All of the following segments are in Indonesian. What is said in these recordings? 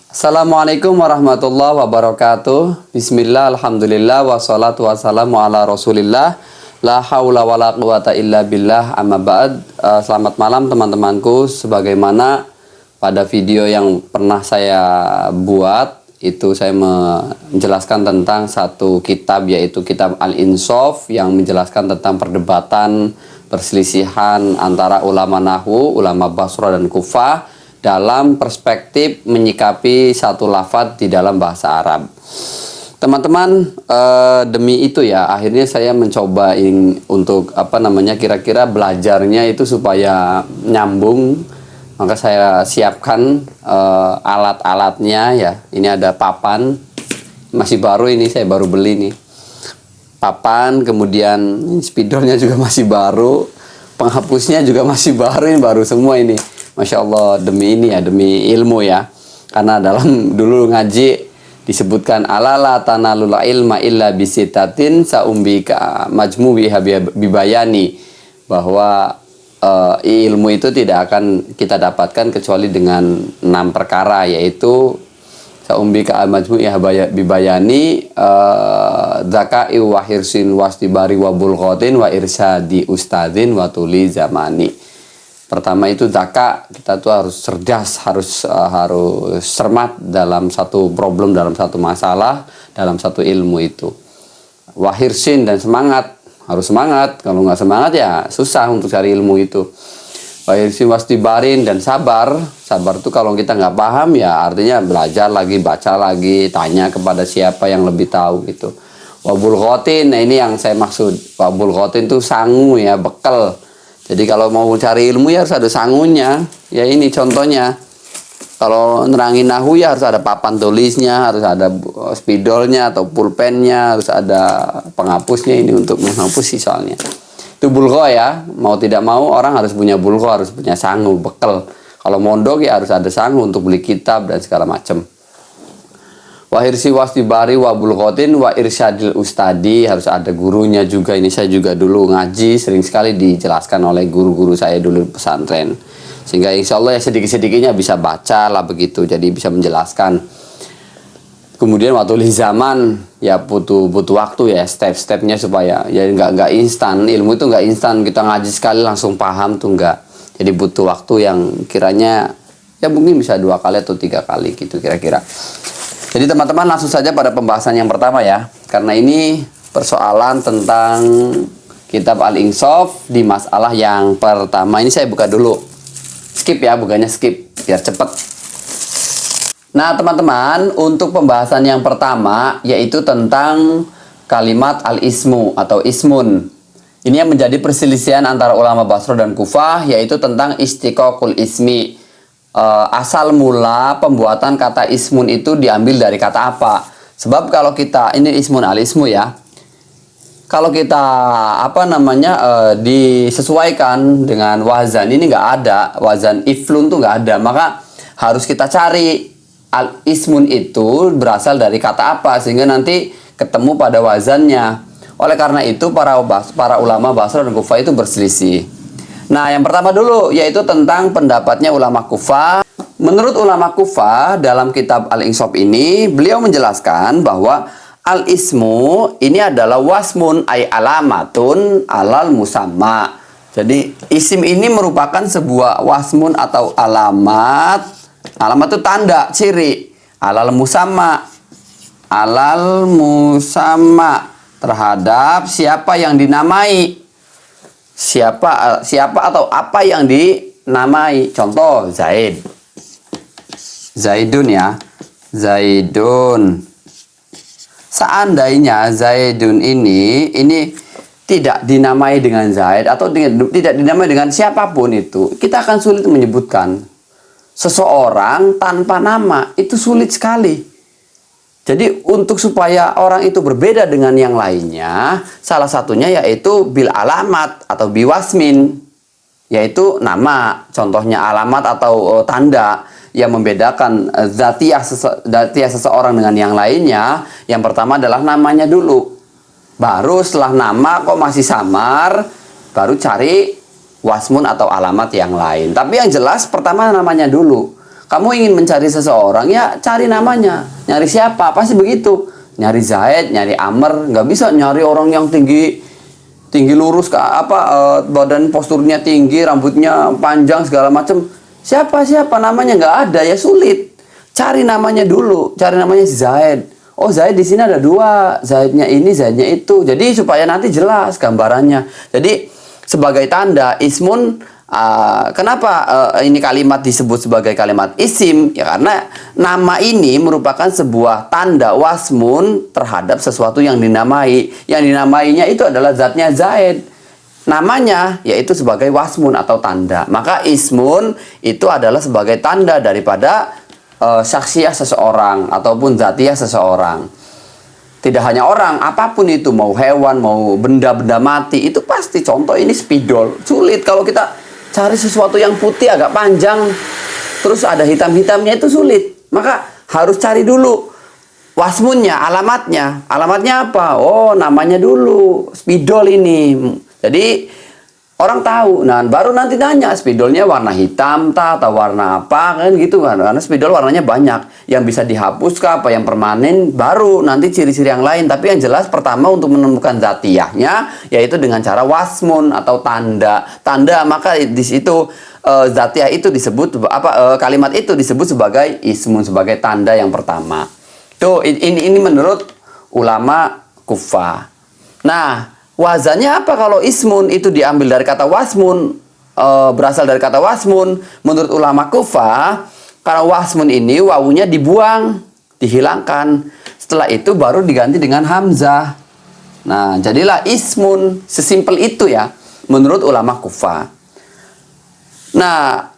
Assalamualaikum warahmatullahi wabarakatuh. Bismillah, alhamdulillah, wassalatu wassalamu ala rasulillah. La haula wa la quwata illa billah, amma ba'd. Selamat malam teman-temanku. Sebagaimana pada video yang pernah saya buat, itu saya menjelaskan tentang satu kitab, yaitu kitab Al-Insaf, yang menjelaskan tentang perdebatan, perselisihan antara ulama Nahwu, ulama Basra dan Kufah dalam perspektif menyikapi satu lafadz di dalam bahasa Arab. Teman-teman, demi itu ya, akhirnya saya mencoba untuk kira-kira belajarnya itu supaya nyambung. Maka saya siapkan alat-alatnya ya. Ini ada papan, masih baru ini, saya baru beli nih. Papan, kemudian spidolnya juga masih baru, penghapusnya juga masih baru, ini baru semua ini. Masya Allah, demi ini ya, demi ilmu ya. Karena dalam dulu ngaji disebutkan alala tanalul ilma illa bisitatin saumbika majmu'i bibayani, bahwa ilmu itu tidak akan kita dapatkan kecuali dengan 6 perkara, yaitu saumbika majmu'i bibayani, zakai wa hirsin wastibari wa bulghatin wa irsadi ustadzin wa tuli zamani. Pertama itu zaka, kita tuh harus cerdas, harus cermat dalam satu problem, dalam satu masalah, dalam satu ilmu itu. Wahirsin, dan semangat, harus semangat. Kalau nggak semangat ya susah untuk cari ilmu itu. Wahirsin wastibarin, dan sabar. Sabar tuh kalau kita nggak paham ya artinya belajar lagi, baca lagi, tanya kepada siapa yang lebih tahu gitu. Wabul khotin, nah ini yang saya maksud. Wabul khotin tuh sangu ya, bekal. Jadi kalau mau cari ilmu ya harus ada sangunya. Ya ini contohnya. Kalau nerangin nahwu ya harus ada papan tulisnya, harus ada spidolnya atau pulpennya, harus ada penghapusnya ini untuk menghapus sih soalnya. Itu bulgho ya. Mau tidak mau orang harus punya bulgho, harus punya sangu, bekal. Kalau mondok ya harus ada sangu untuk beli kitab dan segala macam. Wahirsi wastibari wa bulghotin wa irsyadil ustadi, harus ada gurunya juga. Ini saya juga dulu ngaji sering sekali dijelaskan oleh guru-guru saya dulu di pesantren, sehingga insya Allah ya sedikit-sedikitnya bisa baca lah begitu, jadi bisa menjelaskan. Kemudian waktu zaman ya butuh waktu ya, step-stepnya supaya ya nggak instan. Ilmu itu nggak instan, kita ngaji sekali langsung paham tuh nggak. Jadi butuh waktu yang kiranya ya mungkin bisa 2 kali atau 3 kali gitu kira-kira. Jadi teman-teman langsung saja pada pembahasan yang pertama ya. Karena ini persoalan tentang kitab Al-Insaf di masalah yang pertama. Ini saya buka dulu. Skip ya, bukannya skip, biar cepet. Nah teman-teman, untuk pembahasan yang pertama yaitu tentang kalimat al-ismu atau ismun. Ini yang menjadi perselisihan antara ulama Basra dan Kufah, yaitu tentang istiqaqul ismi. Asal mula pembuatan kata ismun itu diambil dari kata apa? Sebab kalau kita, ini ismun al-ismu ya, kalau kita disesuaikan dengan wazan, ini nggak ada wazan iflun tuh nggak ada, maka harus kita cari al-ismun itu berasal dari kata apa sehingga nanti ketemu pada wazannya. Oleh karena itu para ulama Basra dan Kufah itu berselisih. Nah, yang pertama dulu yaitu tentang pendapatnya ulama Kufah. Menurut ulama Kufah dalam kitab Al-Insaf ini, beliau menjelaskan bahwa al-ismu ini adalah wasmun ay alamatun alal musamma. Jadi isim ini merupakan sebuah wasmun atau alamat. Alamat itu tanda, ciri. Alal musamma terhadap siapa yang dinamai. Siapa atau apa yang dinamai. Contoh Zaid, Zaidun ya, Zaidun. Seandainya Zaidun ini tidak dinamai dengan Zaid atau tidak dinamai dengan siapapun, itu kita akan sulit menyebutkan. Seseorang tanpa nama itu sulit sekali. Jadi untuk supaya orang itu berbeda dengan yang lainnya, salah satunya yaitu bil alamat atau biwasmin, yaitu nama. Contohnya alamat atau tanda yang membedakan zatiyah seseorang dengan yang lainnya. Yang pertama adalah namanya dulu. Baru setelah nama kok masih samar, baru cari wasmun atau alamat yang lain. Tapi yang jelas pertama namanya dulu. Kamu ingin mencari seseorang, ya cari namanya. Nyari siapa? Pasti begitu. Nyari Zaid, nyari Amr, nggak bisa nyari orang yang tinggi lurus badan posturnya tinggi, rambutnya panjang segala macam. Siapa namanya nggak ada, ya sulit. Cari namanya dulu, cari namanya Zaid. Oh, Zaid di sini ada dua, Zaidnya ini, Zaidnya itu. Jadi supaya nanti jelas gambarannya. Jadi sebagai tanda ismun, kenapa ini kalimat disebut sebagai kalimat isim? Ya karena nama ini merupakan sebuah tanda wasmun terhadap sesuatu yang dinamai. Yang dinamainya itu adalah zatnya Zaid. Namanya yaitu sebagai wasmun atau tanda. Maka ismun itu adalah sebagai tanda daripada syakhsiyah seseorang ataupun zatiyah seseorang. Tidak hanya orang, apapun itu, mau hewan, mau benda-benda mati, itu pasti. Contoh ini spidol. Sulit kalau kita cari sesuatu yang putih agak panjang, terus ada hitam-hitamnya, itu sulit. Maka harus cari dulu wasmunnya, alamatnya. Alamatnya apa? Oh, namanya dulu, spidol ini. Jadi orang tahu, nah baru nanti nanya spidolnya warna hitam atau warna apa, kan gitu kan. Karena spidol warnanya banyak, yang bisa dihapus kah, apa yang permanen, baru nanti ciri-ciri yang lain. Tapi yang jelas pertama untuk menemukan zatiyahnya yaitu dengan cara wasmun atau tanda. Tanda, maka di situ zatiyah itu disebut kalimat itu disebut sebagai ismun, sebagai tanda yang pertama. Tuh, ini menurut ulama Kufah. Nah, wazannya apa kalau ismun itu diambil dari kata wasmun, berasal dari kata wasmun? Menurut ulama Kufah, karena wasmun ini wawunya dibuang, dihilangkan. Setelah itu baru diganti dengan hamzah. Nah, jadilah ismun. Sesimpel itu ya, menurut ulama Kufah. Nah,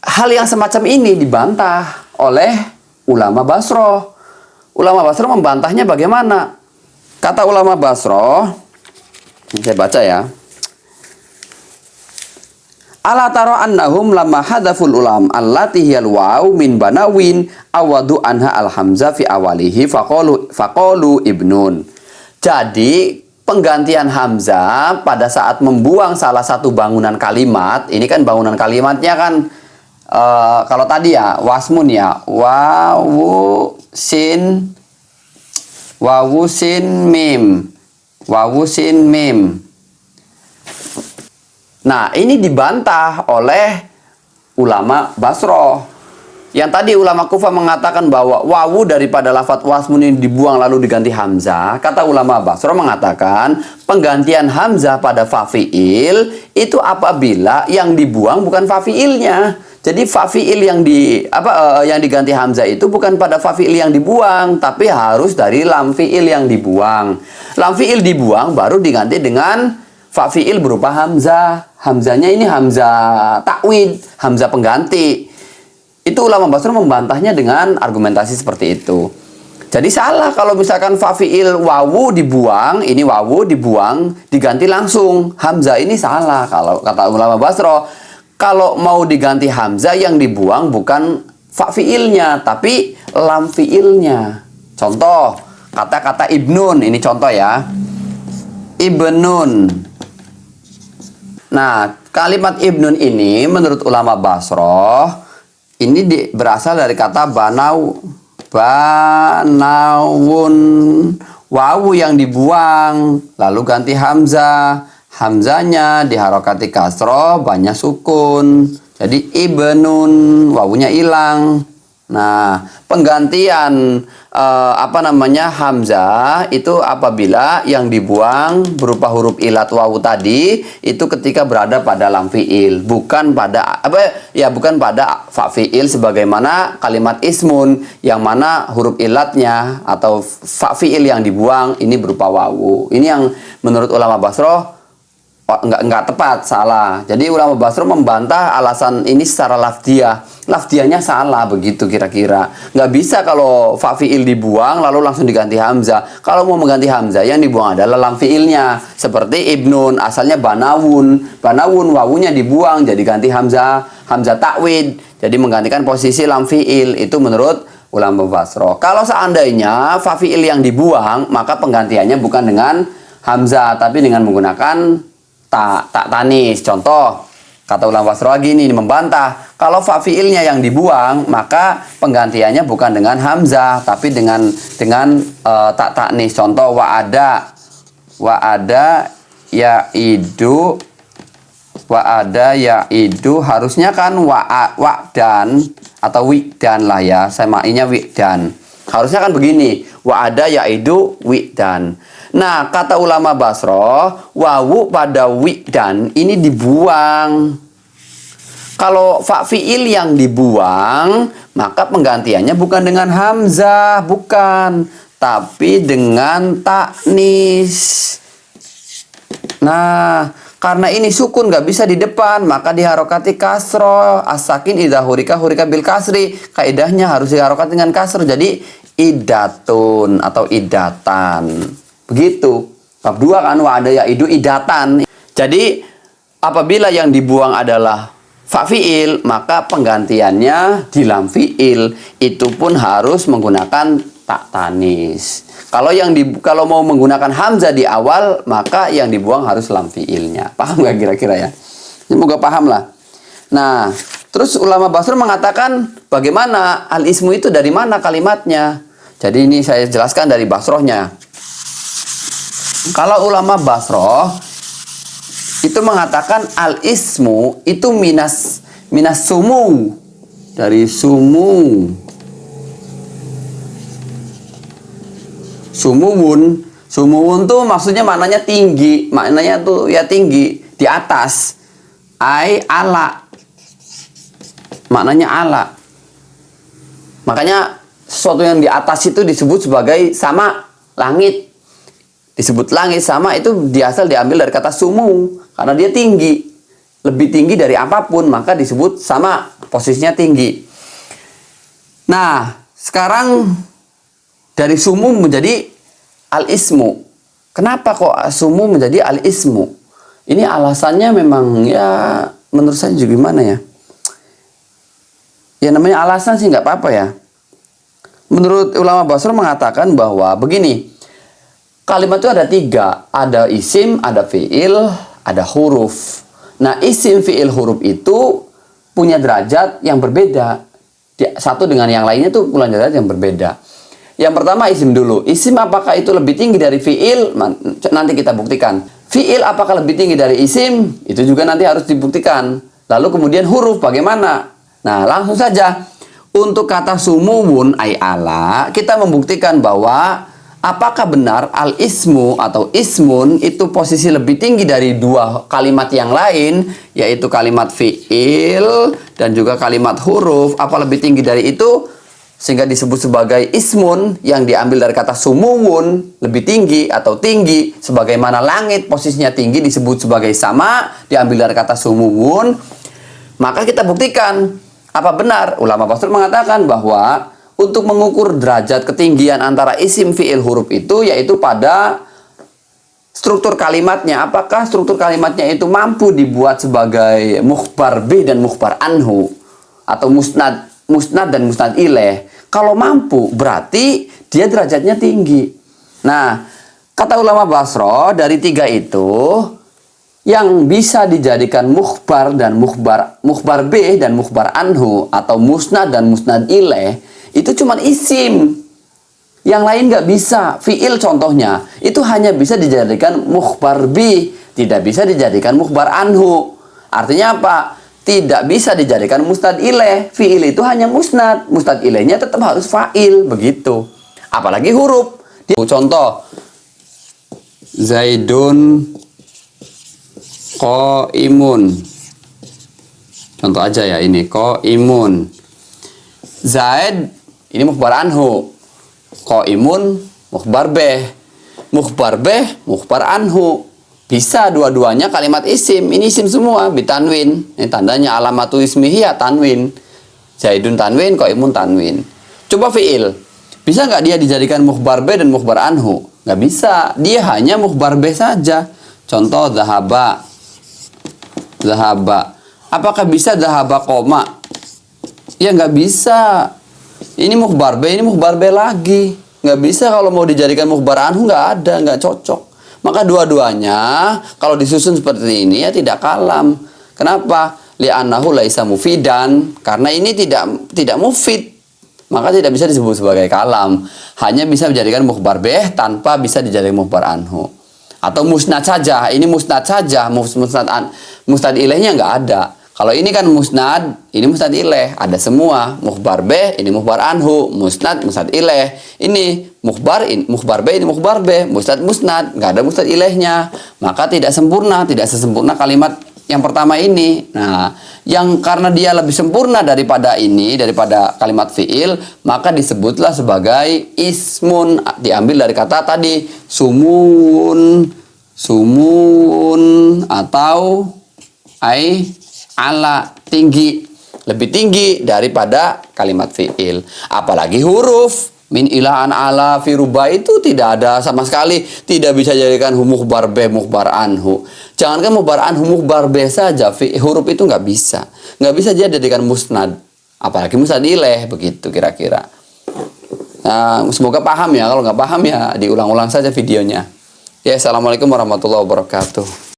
hal yang semacam ini dibantah oleh ulama Basroh. Ulama Basroh membantahnya bagaimana? Kata ulama Basroh, saya baca ya. Ala tara annahum lamma hadaful ulam allati hiyal waw min banawin awadu anha al hamzah fi awalihi faqalu ibnun. Jadi penggantian hamzah pada saat membuang salah satu bangunan kalimat, ini kan bangunan kalimatnya kan kalau tadi ya wasmun ya, wawu sin mim. Wawusin mim. Nah, ini dibantah oleh ulama Basroh. Yang tadi ulama Kufah mengatakan bahwa wawu daripada lafadz wasmun ini dibuang lalu diganti hamzah. Kata ulama Basroh mengatakan penggantian hamzah pada fafiil itu apabila yang dibuang bukan fafiilnya. Jadi fafiil yang diganti hamzah itu bukan pada fafiil yang dibuang, tapi harus dari lam fiil yang dibuang. Lam fiil dibuang baru diganti dengan fafiil berupa hamzah. Hamzahnya ini hamzah takwid, hamzah pengganti. Itu ulama Basroh membantahnya dengan argumentasi seperti itu. Jadi salah kalau misalkan fafiil wawu dibuang, ini wawu dibuang diganti langsung hamzah, ini salah kalau kata ulama Basroh. Kalau mau diganti hamzah yang dibuang bukan fafiilnya tapi lam fiilnya. Contoh kata-kata ibnun, ini contoh ya. Ibnun. Nah, kalimat ibnun ini menurut ulama Basroh ini berasal dari kata banawun, wawu yang dibuang lalu ganti hamzah. Hamzanya diharokati kasroh, banyak sukun. Jadi ibnun, wawunya hilang. Nah, penggantian hamzah itu apabila yang dibuang berupa huruf ilat wawu tadi itu ketika berada pada lam fiil, bukan pada fa fiil sebagaimana kalimat ismun yang mana huruf ilatnya atau fa fiil yang dibuang ini berupa wawu. Ini yang menurut ulama Basroh enggak tepat, salah. Jadi ulama Basroh membantah alasan ini secara lafdiyah. Lafdiyahnya salah begitu kira-kira. Nggak bisa kalau fa fiil dibuang lalu langsung diganti hamzah. Kalau mau mengganti hamzah yang dibuang adalah lam fiilnya. Seperti ibnun, asalnya banawun. Banawun wawunya dibuang jadi ganti hamzah, hamzah takwid. Jadi menggantikan posisi lam fiil. Itu menurut ulama Basroh. Kalau seandainya fa fiil yang dibuang, maka penggantiannya bukan dengan hamzah tapi dengan menggunakan tak tanis. Contoh Kata ulama Basrah gini, membantah. Kalau fa fiilnya yang dibuang, maka penggantiannya bukan dengan hamzah, tapi dengan tak taknis. Contoh wa'ada yaidu, harusnya kan wa'dan atau wikdan lah ya. Samainya wikdan. Harusnya kan begini, wa'ada yaidu wikdan. Nah, kata ulama Basrah, wawu pada wikdan ini dibuang. Kalau fa fiil yang dibuang, maka penggantiannya bukan dengan hamzah, bukan, tapi dengan taknis. Nah, karena ini sukun gak bisa di depan, maka diharokati kasroh. As-sakin idza hurika bil kasri. Kaidahnya harus diharokati dengan kasroh. Jadi idatun atau idatan. Begitu. Bab 2 kan wa'ada yaidu idatan. Jadi apabila yang dibuang adalah fa fiil, maka penggantiannya di lam fiil. Itu pun harus menggunakan tak tanis. Kalau mau menggunakan hamzah di awal, maka yang dibuang harus lam fiilnya. Paham gak kira-kira ya? Semoga paham lah. Nah, terus ulama Basrah mengatakan bagaimana al-ismu itu dari mana kalimatnya? Jadi ini saya jelaskan dari Basrohnya. Kalau ulama Basrah itu mengatakan al-ismu itu minas sumu, dari sumu. Sumuwun tuh maksudnya maknanya tinggi, maknanya tuh ya tinggi, di atas. Ala, maknanya ala. Makanya sesuatu yang di atas itu disebut sebagai sama, langit. Disebut langit sama itu diasal diambil dari kata sumu, karena dia tinggi, lebih tinggi dari apapun, maka disebut sama, posisinya tinggi. Nah, sekarang dari sumu menjadi al-ismu. Kenapa kok sumu menjadi al-ismu? Ini alasannya memang ya menurut saya juga gimana ya? Ya namanya alasan sih nggak apa-apa ya. Menurut ulama Basrah mengatakan bahwa begini, kalimat itu ada 3, ada isim, ada fiil, ada huruf. Nah, isim, fiil, huruf itu punya derajat yang berbeda. Satu dengan yang lainnya itu punya derajat yang berbeda. Yang pertama isim dulu. Isim apakah itu lebih tinggi dari fiil? Nanti kita buktikan. Fiil apakah lebih tinggi dari isim? Itu juga nanti harus dibuktikan. Lalu kemudian huruf bagaimana? Nah, langsung saja. Untuk kata sumuwun ay ala, kita membuktikan bahwa apakah benar al-ismu atau ismun itu posisi lebih tinggi dari 2 kalimat yang lain, yaitu kalimat fiil dan juga kalimat huruf. Apa lebih tinggi dari itu? Sehingga disebut sebagai ismun yang diambil dari kata sumuwun, lebih tinggi atau tinggi. Sebagaimana langit posisinya tinggi disebut sebagai sama, diambil dari kata sumuwun. Maka kita buktikan, apa benar? Ulama Basrah mengatakan bahwa untuk mengukur derajat ketinggian antara isim, fiil, huruf itu yaitu pada struktur kalimatnya. Apakah struktur kalimatnya itu mampu dibuat sebagai mukhbar bih dan mukhbar anhu, atau musnad dan musnad ilaih. Kalau mampu, berarti dia derajatnya tinggi. Nah, kata ulama Basrah, dari 3 itu yang bisa dijadikan mukhbar dan mukhbar bih dan mukhbar anhu, atau musnad dan musnad ilaih, itu cuma isim. Yang lain nggak bisa. Fiil contohnya, itu hanya bisa dijadikan mukhbar bih, tidak bisa dijadikan mukhbar anhu. Artinya apa? Tidak bisa dijadikan musnad ilaih. Fiil itu hanya musnad. Musnad ilaihnya tetap harus fa'il. Begitu. Apalagi huruf. Contoh. Zaidun qaimun. Contoh aja ya ini. Qaimun. Zaid ini mukhbar anhu. Qaimun mukhbar bih. Mukhbar bih mukhbar anhu. Bisa dua-duanya kalimat isim. Ini isim semua, bitanwin. Ini tandanya alamatu ismihi ya tanwin. Zaidun tanwin, qaimun tanwin. Coba fiil. Bisa nggak dia dijadikan mukhbar bih dan mukhbar anhu? Nggak bisa. Dia hanya mukhbar bih saja. Contoh zahaba. Zahaba. Apakah bisa zahaba koma? Ya nggak bisa. Ini mukhbar bih, ini mukhbar bih lagi. Nggak bisa kalau mau dijadikan mukhbar anhu, nggak ada, nggak cocok. Maka dua-duanya kalau disusun seperti ini ya tidak kalam. Kenapa? Li'annahu laisa mufidan, karena ini tidak mufid, maka tidak bisa disebut sebagai kalam. Hanya bisa menjadikan mukhbar bih tanpa bisa dijadikan mukhbar anhu. Atau musnad saja, ini musnad saja, musnad ilaihnya nggak ada. Kalau ini kan musnad, ini musnad ilaih, ada semua. Mukhbar bih, ini mukhbar anhu, musnad ilaih. Ini mukhbar bih, ini mukhbar bih, musnad, nggak ada musnad ilaihnya. Maka tidak sempurna, tidak sesempurna kalimat yang pertama ini. Nah, yang karena dia lebih sempurna daripada ini, daripada kalimat fi'il, maka disebutlah sebagai ismun. Diambil dari kata tadi, sumun atau ala, tinggi, lebih tinggi daripada kalimat fi'il. Apalagi huruf min ilahan ala firuba itu tidak ada sama sekali, tidak bisa jadikan mukhbar bih, mukhbar anhu. Jangankan mukhbar anhu, mukhbar bih saja huruf itu nggak bisa dia jadikan musnad, apalagi musnad ilaih, begitu kira-kira. Nah, semoga paham ya. Kalau nggak paham ya diulang-ulang saja videonya ya. Assalamualaikum warahmatullahi wabarakatuh.